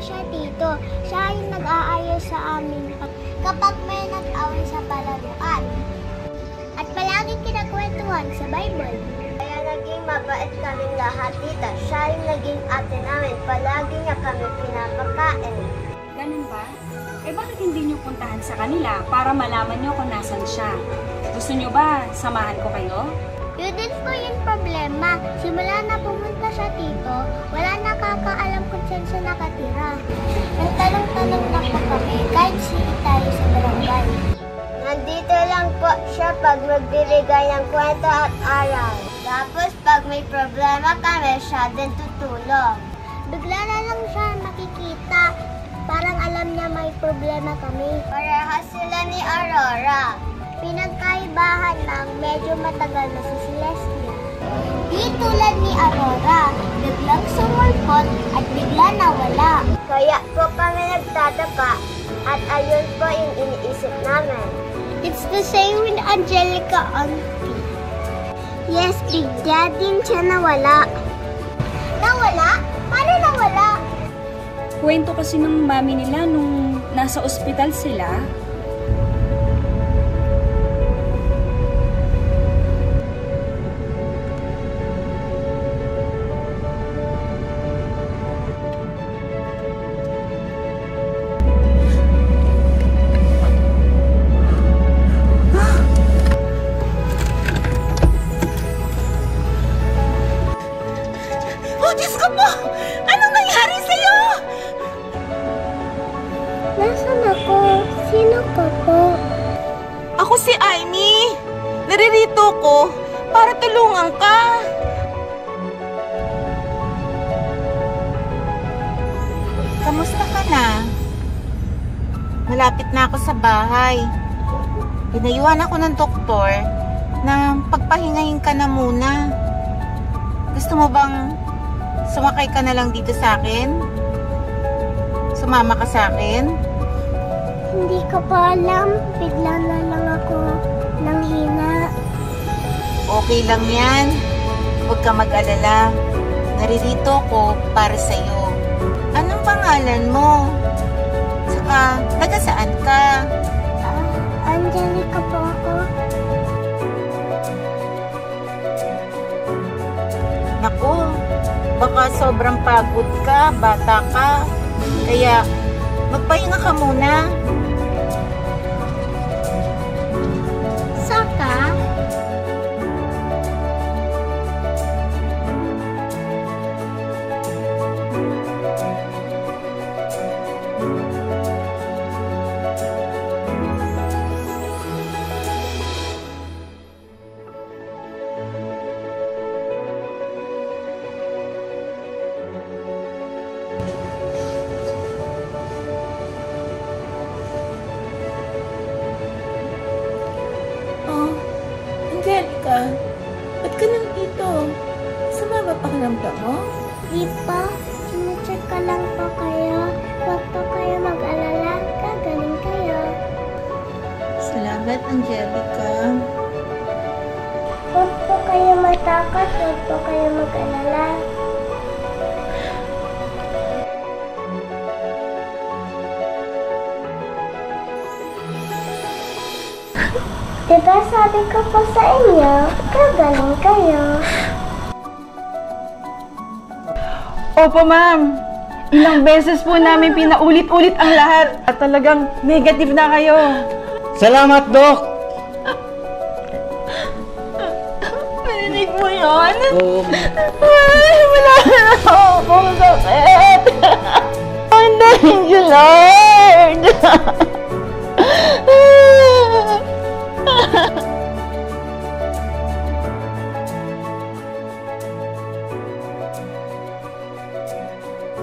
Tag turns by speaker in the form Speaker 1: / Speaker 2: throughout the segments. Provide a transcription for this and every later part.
Speaker 1: siya, Tito. Siya yung nag-aayos sa amin kapag may nag-away sa palaruan. At palaging kinakwentuhan sa Bible. Kaya naging mabait kaming lahat, Tita. Siya yung naging ate namin. Palagi niya kami pinapakain.
Speaker 2: Ganun ba? Eh bakit hindi niyo puntahan sa kanila para malaman niyo kung nasan siya? Gusto niyo ba samahan ko kayo?
Speaker 1: Yun din po yung problema. Simula na pumunta siya, Tito, wala nakakaalam kung saan siya nakatira. Nagtanong-tanong na po kami kahit sino tayo sa barangay. Nandito lang po siya pag magbibigay ng kwento at aral. Tapos pag may problema kami, siya din tutulong. Bigla na lang siya makikita. Parang alam niya may problema kami. Parehas sila ni Aurora. Pinagkaibahan lang medyo matagal na si Celestia. Di tulad ni Aurora, biglang sumulpot at bigla nawala. Kaya po kami nagtataka at ayun po yung iniisip namin. It's the same with Angelica, Auntie. Yes, bigla din siya nawala. Nawala? Paano nawala?
Speaker 2: Kwento kasi ng mami nila nung nasa ospital sila.
Speaker 3: Oh, Diyos ko po! Anong nangyari sa'yo?
Speaker 1: Nasaan ako? Sino ka po?
Speaker 3: Ako si Amy. Naririto ko para tulungan ka. Kamusta ka na? Malapit na ako sa bahay. Pinayuhan ako ng doktor na pagpahingahin ka na muna. Gusto mo bang sumakay ka na lang dito sa akin? Sumama ka sa akin?
Speaker 1: Hindi ko pa alam. Bigla na lang ako nanghina.
Speaker 3: Okay lang yan. Huwag ka mag-alala. Naririto ko para sa'yo. Anong pangalan mo? Saka, taga saan ka?
Speaker 1: Angelica po ako.
Speaker 3: Naku, baka sobrang pagod ka, bata ka. Kaya, magpahinga ka muna.
Speaker 1: Saka?
Speaker 3: Angelica, ba't ka nandito? Sama ba pakiramdam mo?
Speaker 1: Di pa. Sinecheck ka lang po kayo. Huwag po kayo mag-alala. Gagaling kayo.
Speaker 3: Salamat, Angelica.
Speaker 1: Huwag po kayo matakot. Huwag po kayo mag-alala. Diba sabi ko po sa inyo, gagaling kayo.
Speaker 4: Opo, ma'am. Ilang beses po namin pinaulit-ulit ang lahat at talagang negative na kayo.
Speaker 5: Salamat, Dok!
Speaker 3: Marinig mo yun?
Speaker 5: Oo.
Speaker 3: Ay, wala na akong sakit. Ang thank you, Lord.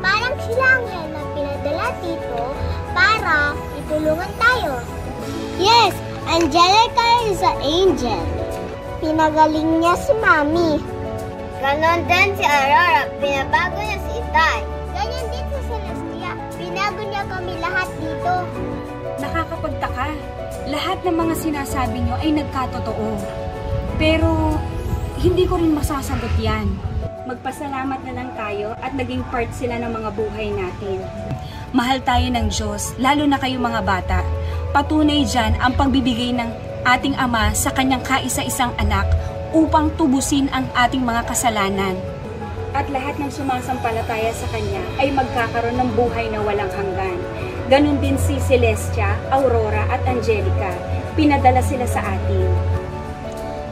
Speaker 1: Parang sila ang na pinadala dito para itulungan tayo. Yes, Angelica is an angel. Pinagaling niya si Mami. Ganon din si Aurora. Pinabago niya si Itay. Ganyan din si Celestia. Pinago niya kami lahat dito.
Speaker 2: Nakakapagtaka. Lahat ng mga sinasabi nyo ay nagkatotoo. Pero hindi ko rin masasagot yan. magpasalamat na lang tayo at naging part sila ng mga buhay natin. Mahal tayo ng Diyos, lalo na kayo mga bata. Patunay dyan ang pagbibigay ng ating Ama sa kanyang kaisa-isang anak upang tubusin ang ating mga kasalanan. At lahat ng sumasampalataya sa kanya ay magkakaroon ng buhay na walang hanggan. Ganon din si Celestia, Aurora at Angelica. Pinadala sila sa atin.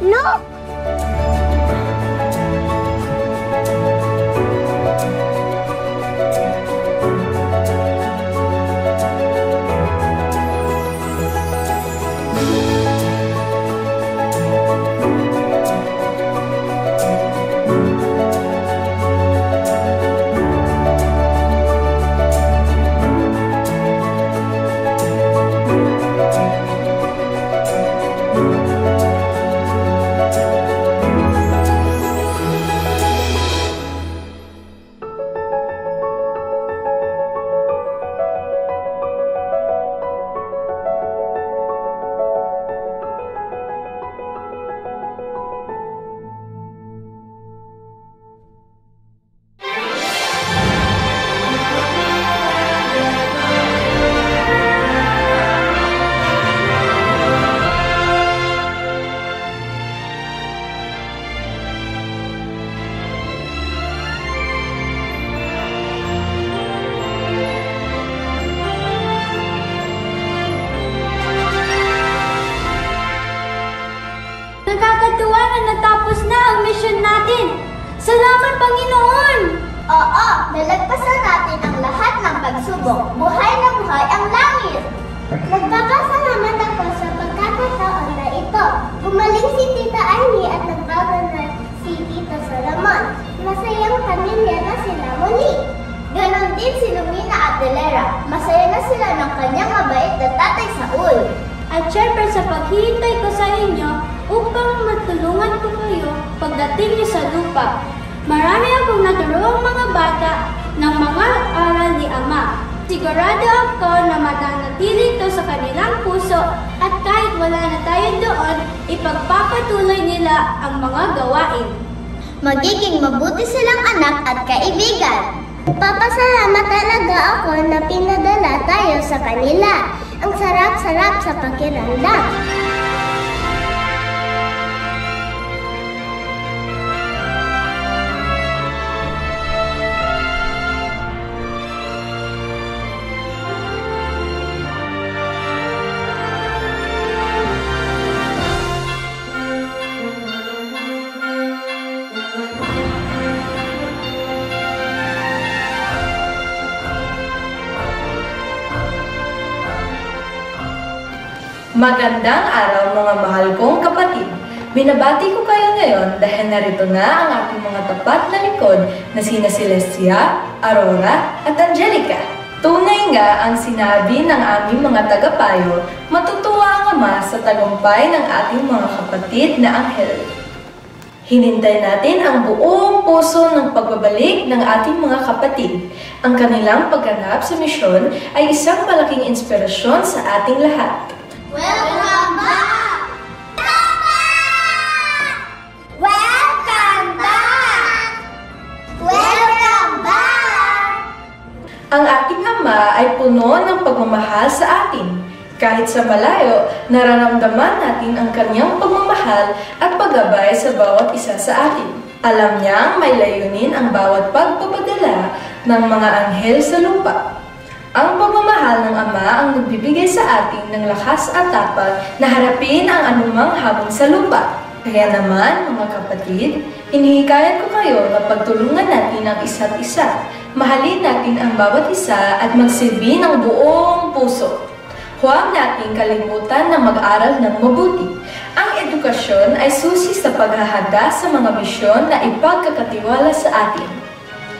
Speaker 1: No!
Speaker 6: Nakakatuwa na natapos na ang mission natin. Salamat, Panginoon!
Speaker 1: Oo, nalagpasan natin ang lahat ng pagsubok. Buhay na buhay ang langit! Nagpapasalamat ako sa pagkakataon na ito. Gumaling si Tita Ivy at nagbago na si Tita Solomon. Masayang pamilya na sila muli. Ganon din si Lumina at Delera. Masaya na sila ng kanyang mabait na Tatay Saul.
Speaker 6: At syempre sa paghihintay ko sa inyo upang matulungan ko kayo pagdating niyo sa lupa. Marami akong naturuang mga bata ng mga aral ni Ama. Sigurado ako na mananatili ito sa kanilang puso at kahit wala na tayo doon, ipagpapatuloy nila ang mga gawain.
Speaker 1: Magiging mabuti silang anak at kaibigan. Papasalamat talaga ako na pinadala tayo sa kanila. Ang sarap-sarap sa pakiramdam.
Speaker 7: Magandang araw mga mahal kong kapatid. Binabati ko kayo ngayon dahil narito na ang aking mga tapat na likod na sina Celestia, Aurora at Angelica. Tunay nga ang sinabi ng aming mga tagapayo, matutuwa ang Ama sa tagumpay ng ating mga kapatid na anghel. Hinintay natin ang buong puso ng pagbabalik ng ating mga kapatid. Ang kanilang pagganap sa misyon ay isang malaking inspirasyon sa ating lahat.
Speaker 1: Welcome back! Welcome back! Welcome back!
Speaker 7: Ang ating Ama ay puno ng pagmamahal sa atin. Kahit sa malayo, nararamdaman natin ang kanyang pagmamahal at paggabay sa bawat isa sa atin. Alam niyang may layunin ang bawat pagpapadala ng mga anghel sa lupa. Ang pagmamahal ng Ama ang nagbibigay sa atin ng lakas at tapang na harapin ang anumang hamon sa lupa. Kaya naman, mga kapatid, hinihikayat ko kayo na pagtulungan natin ang isa't isa. Mahalin natin ang bawat isa at magsilbi ng buong puso. Huwag nating kalimutan na mag-aral ng mabuti. Ang edukasyon ay susi sa paghahanda sa mga misyon na ipagkakatiwala sa atin.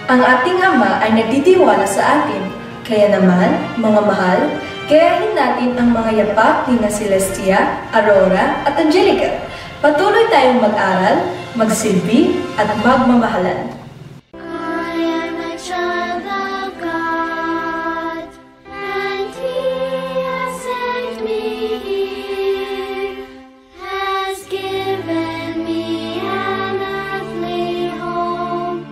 Speaker 7: Ang ating Ama ay nagdidiwala sa atin. Kaya naman, mga mahal, gayahin natin ang mga yapak ni na Celestia, Aurora at Angelica. Patuloy tayong mag-aral, magsilbi at magmamahalan.
Speaker 1: I am a child of God, and He has sent me here, has given me an earthly home.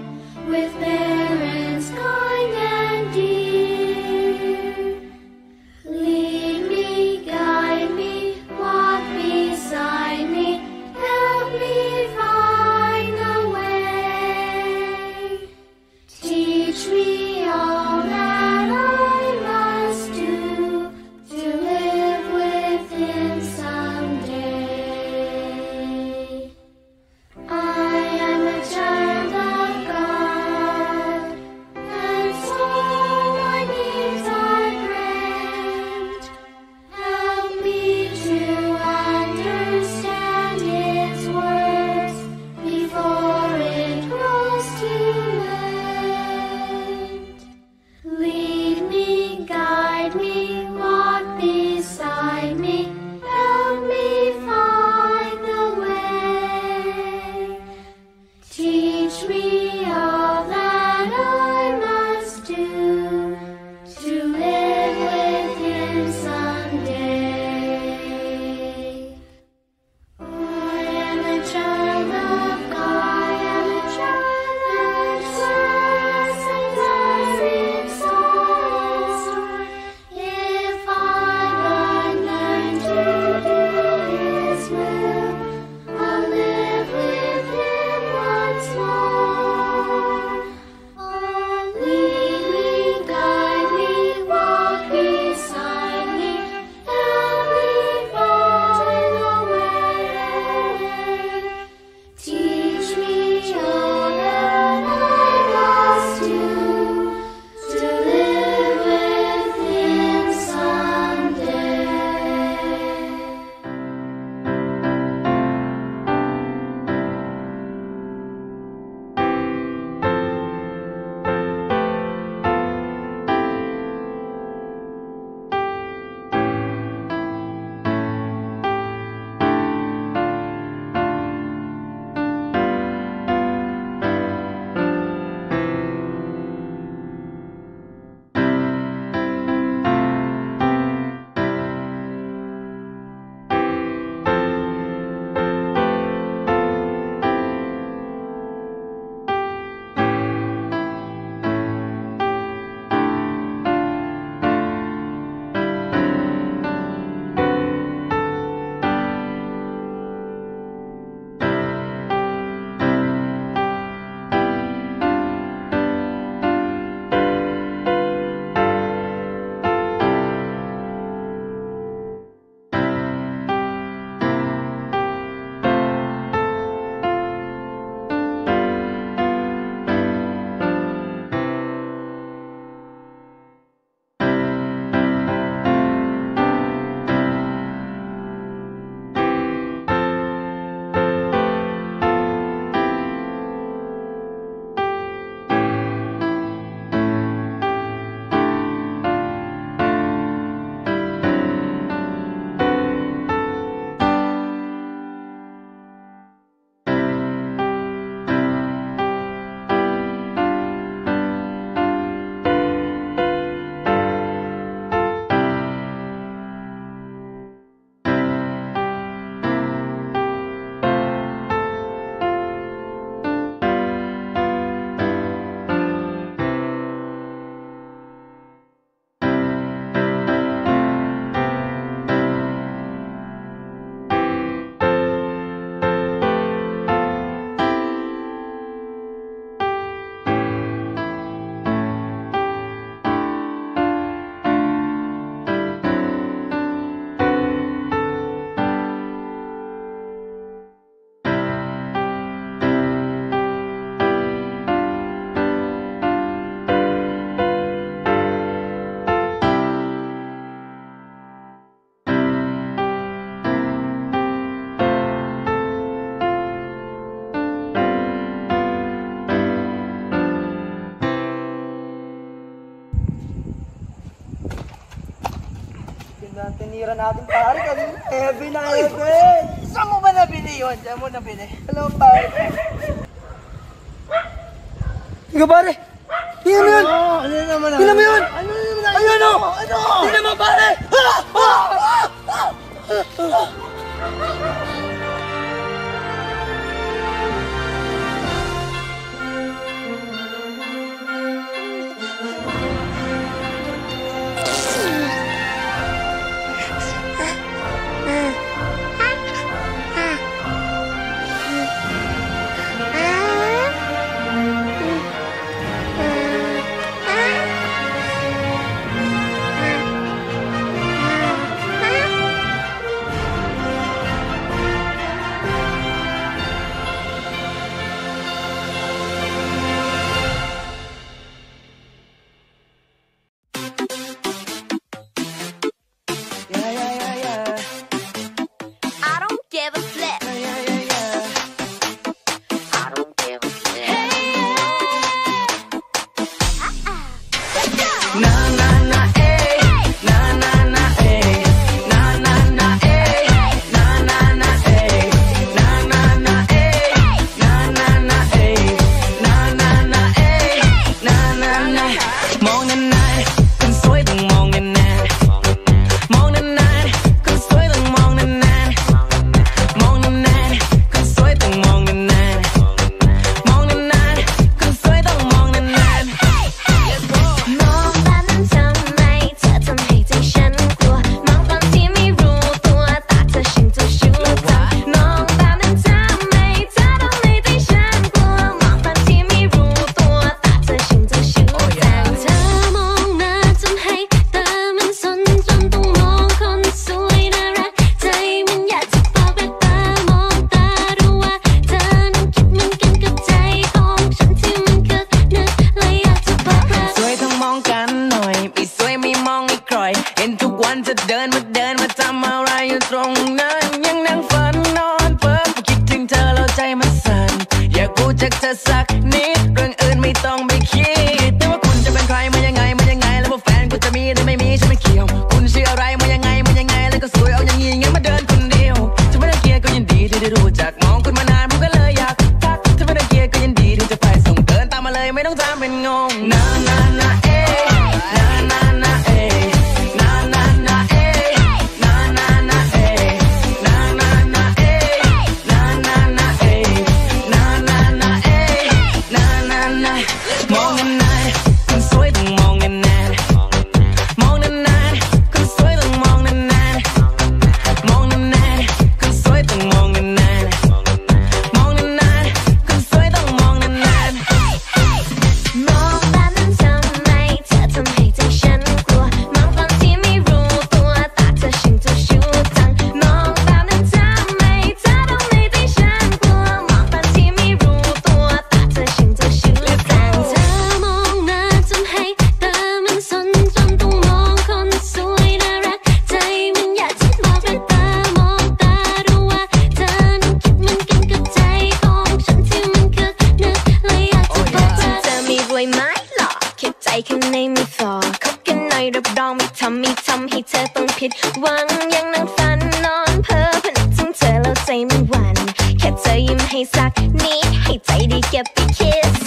Speaker 8: Tinira natin pare kanina. Heavy na heavy.
Speaker 3: Saan mo ba nabili yun? Saan mo nabili?
Speaker 8: Hello pare. Ikaw pare. Tingnan mo yun.
Speaker 3: Ano naman?
Speaker 8: Tingnan mo yun.
Speaker 3: Ano naman?
Speaker 8: Ayun o.
Speaker 3: Ano?
Speaker 8: Tingnan mo pare.
Speaker 9: Say me one แค่เธอยิ้มให้สักนิดให้ใจได้เก็บไปคิด